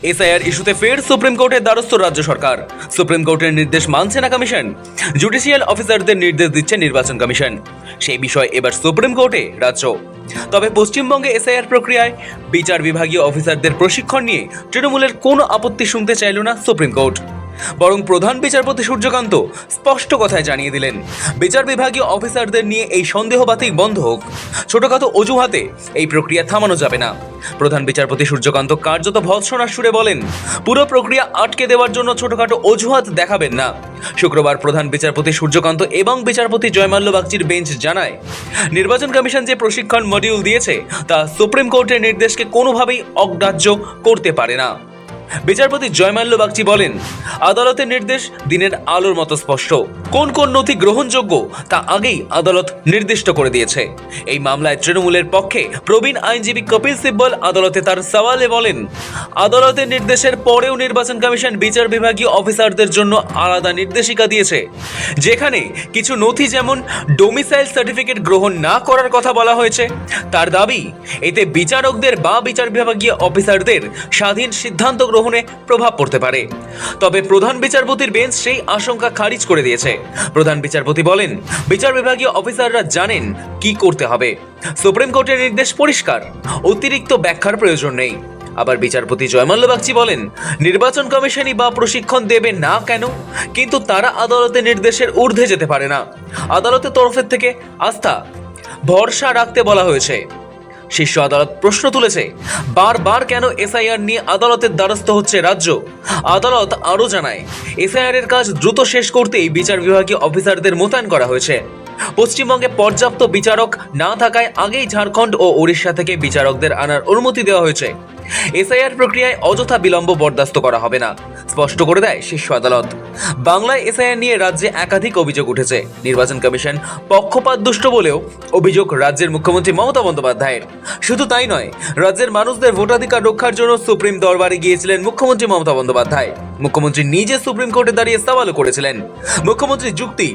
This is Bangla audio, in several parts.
এসআইআর ইস্যুতে ফের সুপ্রিম কোর্টের দ্বারস্থ রাজ্য সরকার। সুপ্রিম কোর্টের নির্দেশ মানছে না কমিশন, জুডিশিয়াল অফিসারদের নির্দেশ দিচ্ছে নির্বাচন কমিশন। সেই বিষয় এবার সুপ্রিম কোর্টে রাজ্য। তবে পশ্চিমবঙ্গে এসআইআর প্রক্রিয়ায় বিচার বিভাগীয় অফিসারদের প্রশিক্ষণ নিয়ে তৃণমূলের কোনো আপত্তি শুনতে চাইল না সুপ্রিম কোর্ট। বরং প্রধান বিচারপতি সূর্যকান্ত স্পষ্ট কথায় জানিয়ে দিলেন, বিচার বিভাগীয় অফিসারদের নিয়ে এই সন্দেহবাতিক বন্ধ হোক। ছোটখাটো অজুহাতে এই প্রক্রিয়া থামানো যাবে না। প্রধান বিচারপতি সূর্যকান্ত কার্যত ভৎসনার সুরে বলেন, পুরো প্রক্রিয়া আটকে দেওয়ার জন্য ছোটখাটো অজুহাত দেখাবেন না। শুক্রবার প্রধান বিচারপতি সূর্যকান্ত এবং বিচারপতি জয়মাল্য বাগচির বেঞ্চ জানায়, নির্বাচন কমিশন যে প্রশিক্ষণ মডিউল দিয়েছে তা সুপ্রিম কোর্টের নির্দেশকে কোনোভাবেই অগ্রাহ্য করতে পারে না। বিচারপতি জয়মাল্য বাগচি বলেন, আদালতের নির্দেশ দিনের আলোর মতো স্পষ্ট। কোন কোন নথি গ্রহণযোগ্য তা আগেই আদালত নির্দিষ্ট করে দিয়েছে। এই মামলায় তৃণমূলের পক্ষে প্রবীণ আইনজীবী কপিল সিব্বল আদালতে তার সওয়ালে বলেন, আদালতের নির্দেশের পরেও নির্বাচন কমিশন বিচার বিভাগীয় অফিসারদের জন্য আলাদা নির্দেশিকা দিয়েছে, যেখানে কিছু নথি যেমন ডোমিসাইল সার্টিফিকেট গ্রহণ না করার কথা বলা হয়েছে। তার দাবি, এতে বিচারকদের বা বিচার বিভাগীয় অফিসারদের স্বাধীন সিদ্ধান্ত গ্রহণে প্রভাব পড়তে পারে। তবে প্রধান বিচারপতির বেঞ্চ সেই আশঙ্কা খারিজ করে দিয়েছে। প্রধান বিচারপতি বলেন, বিচার বিভাগীয় অফিসাররা জানেন কি করতে হবে। সুপ্রিম কোর্টের নির্দেশ পরিষ্কার, অতিরিক্ত ব্যাখ্যার প্রয়োজন নেই। আবার বিচারপতি জয়মাল্য বাগচি বলেন, নির্বাচন কমিশনই বা প্রশিক্ষণ দেবে না কেন, কিন্তু তারা আদালতের নির্দেশের ঊর্ধ্বে যেতে পারে না। আদালতের তরফের থেকে আস্থা ভরসা রাখতে বলা হয়েছে। শীর্ষ আদালত প্রশ্ন তুলেছে, বারবার কেন এসআইআর নিয়ে আদালতের দ্বারস্থ হচ্ছে রাজ্য। আদালত আরও জানায়, এসআইআর এর কাজ দ্রুত শেষ করতেই বিচার বিভাগীয় অফিসারদের মোতায়েন করা হয়েছে। পশ্চিমবঙ্গে পর্যাপ্ত বিচারক না থাকায় আগেই ঝাড়খণ্ড ও ওড়িশা থেকে বিচারকদের আনার অনুমতি দেওয়া হয়েছে। এসআইআর প্রক্রিয়ায় অযথা বিলম্ব বরদাস্ত করা হবে না, স্পষ্ট করে দেয় শীর্ষ আদালত। বাংলায় এসআইআর নিয়ে রাজ্যে একাধিক অভিযোগ উঠেছে। নির্বাচন কমিশন পক্ষপাতদুষ্ট বলেও অভিযোগ রাজ্যের মুখ্যমন্ত্রী মমতা বন্দ্যোপাধ্যায়ের। শুধু তাই নয়, রাজ্যের মানুষদের ভোটাধিকার রক্ষার জন্য সুপ্রিম দরবারে গিয়েছিলেন মুখ্যমন্ত্রী মমতা বন্দ্যোপাধ্যায়। মুখ্যমন্ত্রী নিজে সুপ্রিম কোর্টে দাঁড়িয়ে সওয়ালও করেছিলেন। মুখ্যমন্ত্রীর যুক্তি,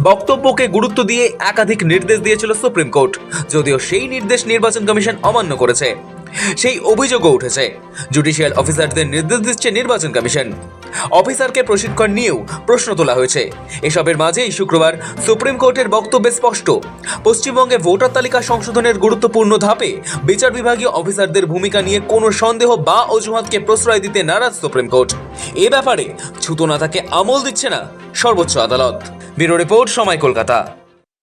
বক্তব্যকে গুরুত্ব দিয়ে একাধিক নির্দেশ দিয়েছিল সুপ্রিম কোর্ট, যদিও সেই নির্দেশ নির্বাচন কমিশন অমান্য করেছে। সেই অভিযোগও উঠেছে। জুডিশিয়াল অফিসারদের নির্দেশ দিচ্ছে নির্বাচন কমিশন। অফিসারকে প্রশিক্ষণ নিয়েও প্রশ্ন তোলা হয়েছে। এসবের মাঝেই শুক্রবার সুপ্রিম কোর্টের বক্তব্যে স্পষ্ট, পশ্চিমবঙ্গে ভোটার তালিকা সংশোধনের গুরুত্বপূর্ণ ধাপে বিচার বিভাগীয় অফিসারদের ভূমিকা নিয়ে কোনো সন্দেহ বা অজুহাতকে প্রশ্রয় দিতে নারাজ সুপ্রিম কোর্ট। এ ব্যাপারে ছুতো না তাকে আমল দিচ্ছে না সর্বোচ্চ আদালত। ব্যুরো রিপোর্ট, সময়, কলকাতা।